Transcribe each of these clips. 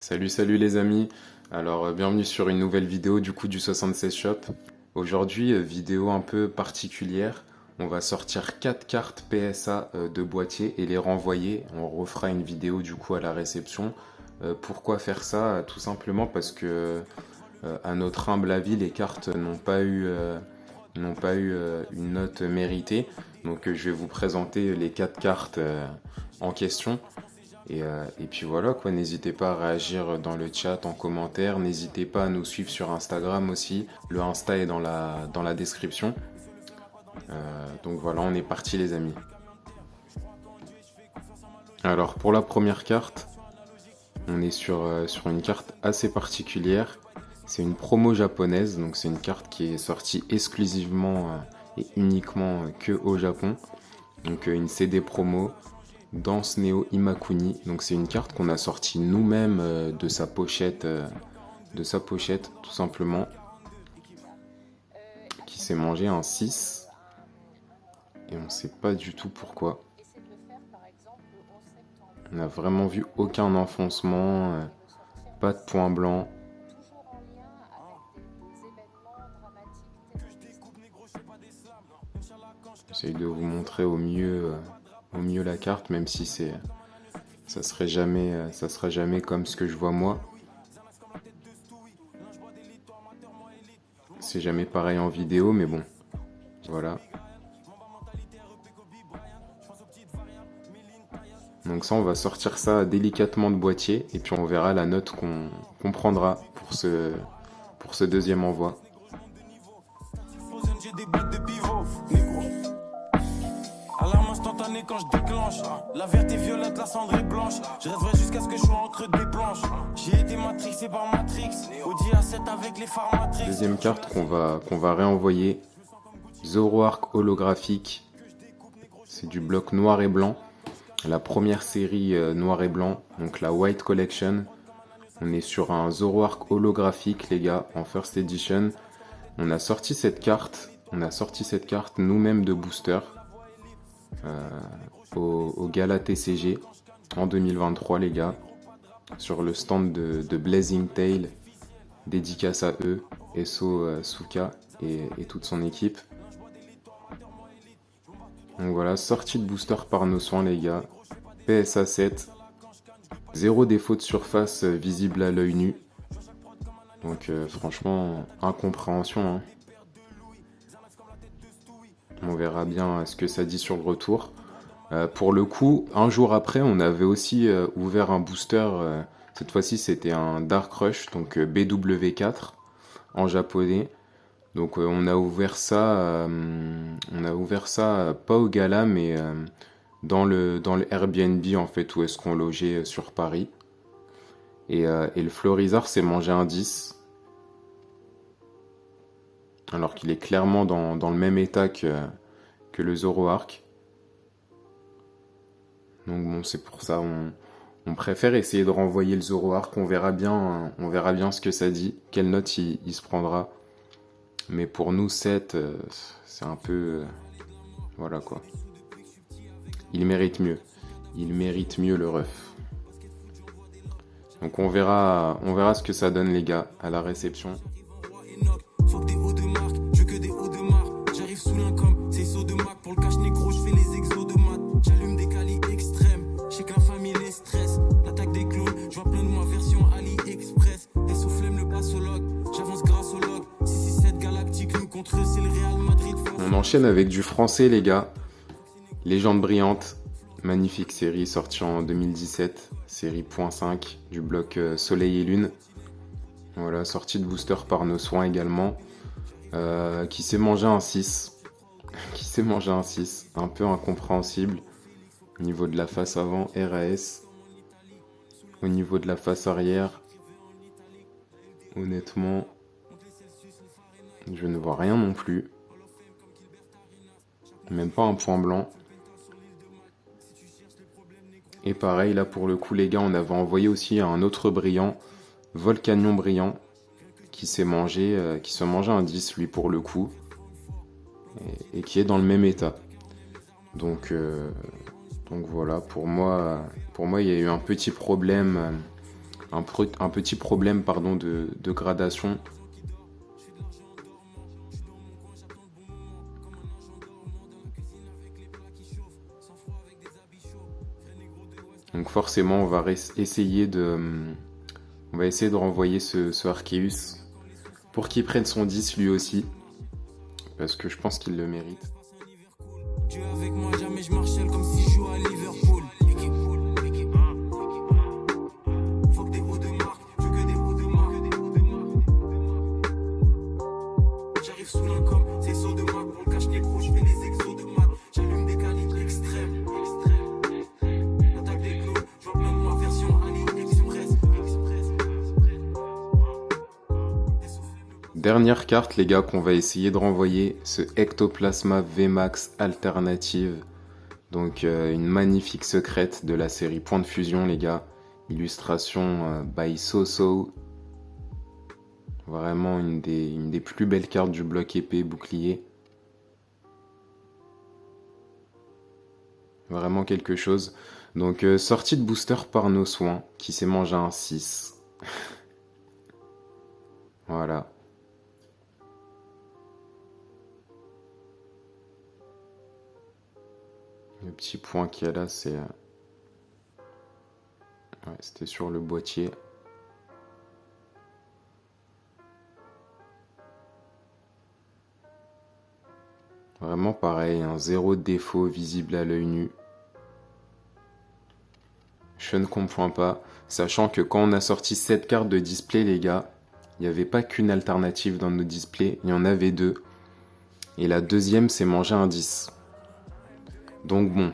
Salut les amis. Alors bienvenue sur une nouvelle vidéo du coup du 76 Shop. Aujourd'hui, vidéo un peu particulière. On va sortir 4 cartes PSA de boîtier et les renvoyer. On refera une vidéo du coup à la réception. Pourquoi faire ça? Tout simplement parce que à notre humble avis, les cartes n'ont pas eu une note méritée. Donc je vais vous présenter les 4 cartes en question. Et puis voilà quoi, n'hésitez pas à réagir dans le chat, en commentaire, n'hésitez pas à nous suivre sur Instagram aussi, le Insta est dans la description. Donc voilà, on est parti les amis. Alors pour la première carte, on est sur une carte assez particulière. C'est une promo japonaise, donc c'est une carte qui est sortie exclusivement et uniquement que au Japon. Donc une CD promo. Danse Neo Imakuni, donc c'est une carte qu'on a sortie nous-mêmes de sa pochette, tout simplement, qui s'est mangé un 6 et on sait pas du tout pourquoi. On n'a vraiment vu aucun enfoncement, pas de point blanc. J'essaye de vous montrer au mieux la carte, même si ça sera jamais comme ce que je vois moi. C'est jamais pareil en vidéo, mais bon, voilà. Donc ça, on va sortir ça délicatement de boîtier, et puis on verra la note qu'on prendra pour ce deuxième envoi. Alarme instantanée quand je déclenche. La verte est violette, la cendre est blanche. Je rêverai jusqu'à ce que je sois entre des planches. J'ai été matrixé par Matrix. Audi A7 avec les phares Matrix. Deuxième carte qu'on va réenvoyer. Zoroark holographique. C'est du bloc noir et blanc. La première série noir et blanc, donc la White Collection. On est sur un Zoroark holographique les gars, en First Edition. On a sorti cette carte nous-mêmes de booster. Au Gala TCG en 2023 les gars, sur le stand de Blazing Tail, dédicace à eux, Eso Suka et toute son équipe. Donc voilà, sortie de booster par nos soins les gars, PSA 7, zéro défaut de surface visible à l'œil nu. Donc franchement, incompréhension hein. On verra bien ce que ça dit sur le retour. Pour le coup, un jour après, on avait aussi ouvert un booster. Cette fois-ci, c'était un Dark Rush, donc BW4 en japonais. Donc on a ouvert ça pas au gala, mais dans le Airbnb en fait où est-ce qu'on logeait sur Paris. Et le Florizard s'est mangé un 10. Alors qu'il est clairement dans le même état que le Zoroark. Donc bon, c'est pour ça, on préfère essayer de renvoyer le Zoroark, on verra bien ce que ça dit, quelle note il se prendra. Mais pour nous, 7, c'est un peu... voilà quoi. Il mérite mieux le ref. Donc on verra ce que ça donne les gars à la réception. Faut que des hauts de marque, je veux que des hauts de marque. J'arrive sous l'income, c'est saut de Mac. Pour le cash négro, je fais les exos de maths. J'allume des calis extrêmes, je sais que la famille les stress. L'attaque des clones, je vois plein de moi version AliExpress. Et soufflem le passologue, j'avance grâce au log. 667 galactique, nous contre eux, c'est le Real Madrid. On enchaîne avec du français les gars. Légende brillante, magnifique série sortie en 2017, série .5 du bloc Soleil et Lune. Voilà, sortie de booster par nos soins également. Qui s'est mangé un 6. Un peu incompréhensible. Au niveau de la face avant, RAS. Au niveau de la face arrière, honnêtement, je ne vois rien non plus. Même pas un point blanc. Et pareil, là pour le coup les gars, on avait envoyé aussi un autre brillant, Volcanion brillant, qui se mangeait un 10 lui pour le coup, et qui est dans le même état. Donc voilà, pour moi il y a eu un petit problème un petit problème pardon, de gradation. Donc forcément, on va essayer de renvoyer ce Arceus pour qu'il prenne son 10 lui aussi, parce que je pense qu'il le mérite. Dieu avec moi, jamais je marche seul comme si je joue à Liverpool. Équipe. Faut que des hauts de marque, je veux que des hauts de marque. J'arrive sous l'income, c'est saut de marque. Pour le cache négro, je fais les exos de maths. J'allume des calibres extrêmes. Attaque des clous, je vois plein de ma version AliExpress. Dernière carte les gars qu'on va essayer de renvoyer, ce Ectoplasma VMAX Alternative. Donc une magnifique secrète de la série Point de Fusion les gars. Illustration by Soso. Vraiment une des plus belles cartes du bloc épée bouclier. Vraiment quelque chose. Donc sortie de booster par nos soins, qui s'est mangé un 6. Voilà. Le petit point qu'il y a là, c'est... Ouais, c'était sur le boîtier. Vraiment pareil, un zéro défaut visible à l'œil nu. Je ne comprends pas, sachant que quand on a sorti cette carte de display, les gars, il n'y avait pas qu'une alternative dans nos displays, il y en avait deux. Et la deuxième, c'est manger un 10. Donc bon.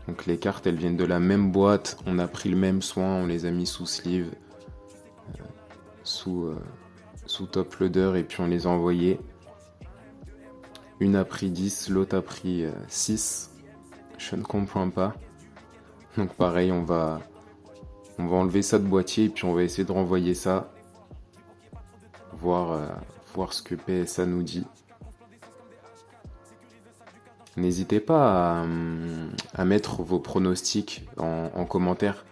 Donc les cartes, elles viennent de la même boîte, on a pris le même soin, on les a mis sous sleeve, sous top loader, et puis on les a envoyées. Une a pris 10, l'autre a pris 6. Je ne comprends pas. Donc pareil, on va enlever ça de boîtier et puis on va essayer de renvoyer ça. Voir ce que PSA nous dit. N'hésitez pas à mettre vos pronostics en commentaire.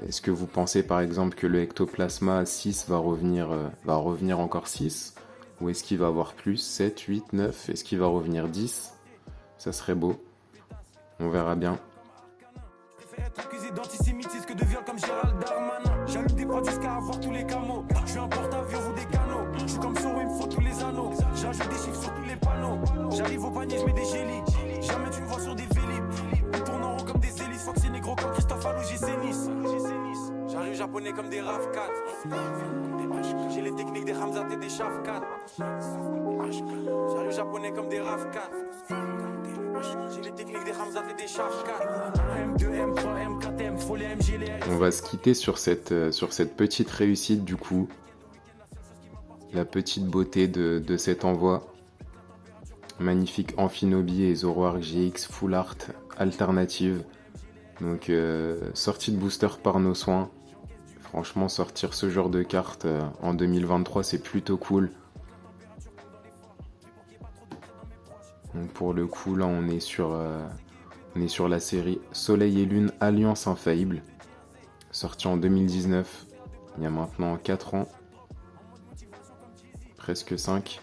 Est-ce que vous pensez par exemple que le Ectoplasma 6 va revenir encore 6 ? Ou est-ce qu'il va avoir plus, 7, 8, 9 ? Est-ce qu'il va revenir 10 ? Ça serait beau. On verra bien. Être accusé d'antisémitisme que de viol comme Gérald Darmanin. J'allume des prods jusqu'à avoir tous les camos. Je suis un porte-avions ou des canaux. Je suis comme Soro, il me faut tous les anneaux. J'ajoute des chiffres sur tous les panneaux. J'arrive au panier, je mets des gélis. Jamais tu me vois sur des vélib. On tourne en rond comme des hélices. Fox et négro comme Christophe Allo, j'ai Nice. J'arrive japonais comme des RAV 4. J'ai les techniques des Hamzat et des Shaf 4. J'arrive japonais comme des RAV 4. J'ai les techniques des Hamzat et des Shaf 4. M2, M3, M4, M, faut les MG, les... On va se quitter sur cette petite réussite du coup. La petite beauté de cet envoi. Magnifique Amphinobi et Zoro Arc GX Full Art alternative. Donc sortie de booster par nos soins. Franchement, sortir ce genre de carte en 2023, c'est plutôt cool. Donc pour le coup, là, on est sur la série Soleil et Lune Alliance Infaillible, sortie en 2019, il y a maintenant 4 ans, presque 5.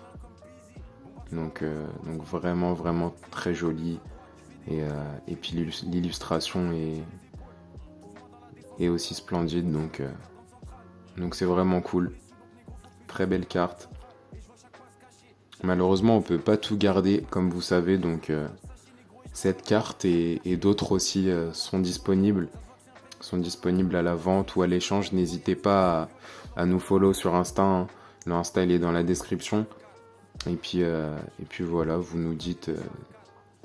Donc vraiment, vraiment très joli. Et puis l'illustration est aussi splendide, donc c'est vraiment cool. Très belle carte. Malheureusement, on peut pas tout garder, comme vous savez, donc cette carte et d'autres aussi sont disponibles à la vente ou à l'échange. N'hésitez pas à nous follow sur Insta, hein. L'Insta, il est dans la description. Et puis voilà, vous nous dites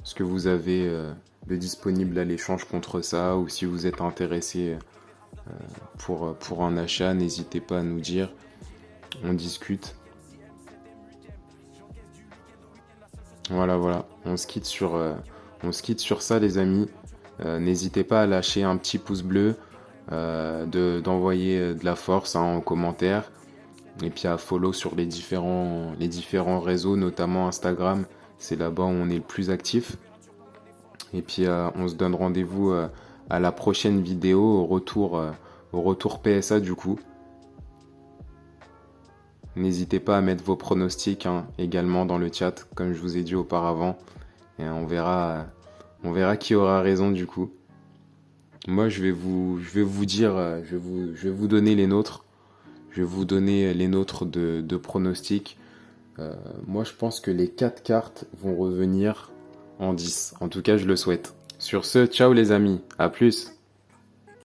ce que vous avez de disponible à l'échange contre ça, ou si vous êtes intéressé pour un achat, n'hésitez pas à nous dire, on discute. Voilà, on se quitte sur ça les amis. N'hésitez pas à lâcher un petit pouce bleu, d'envoyer de la force en commentaire, et puis à follow sur les différents réseaux, notamment Instagram, c'est là-bas où on est le plus actif. Et puis on se donne rendez-vous à la prochaine vidéo, au retour PSA du coup. N'hésitez pas à mettre vos pronostics hein, également dans le chat, comme je vous ai dit auparavant. Et on verra qui aura raison du coup. Moi, je vais vous dire, je vais vous donner les nôtres. Je vais vous donner les nôtres de pronostics. Moi, je pense que les 4 cartes vont revenir en 10. En tout cas, je le souhaite. Sur ce, ciao les amis, à plus.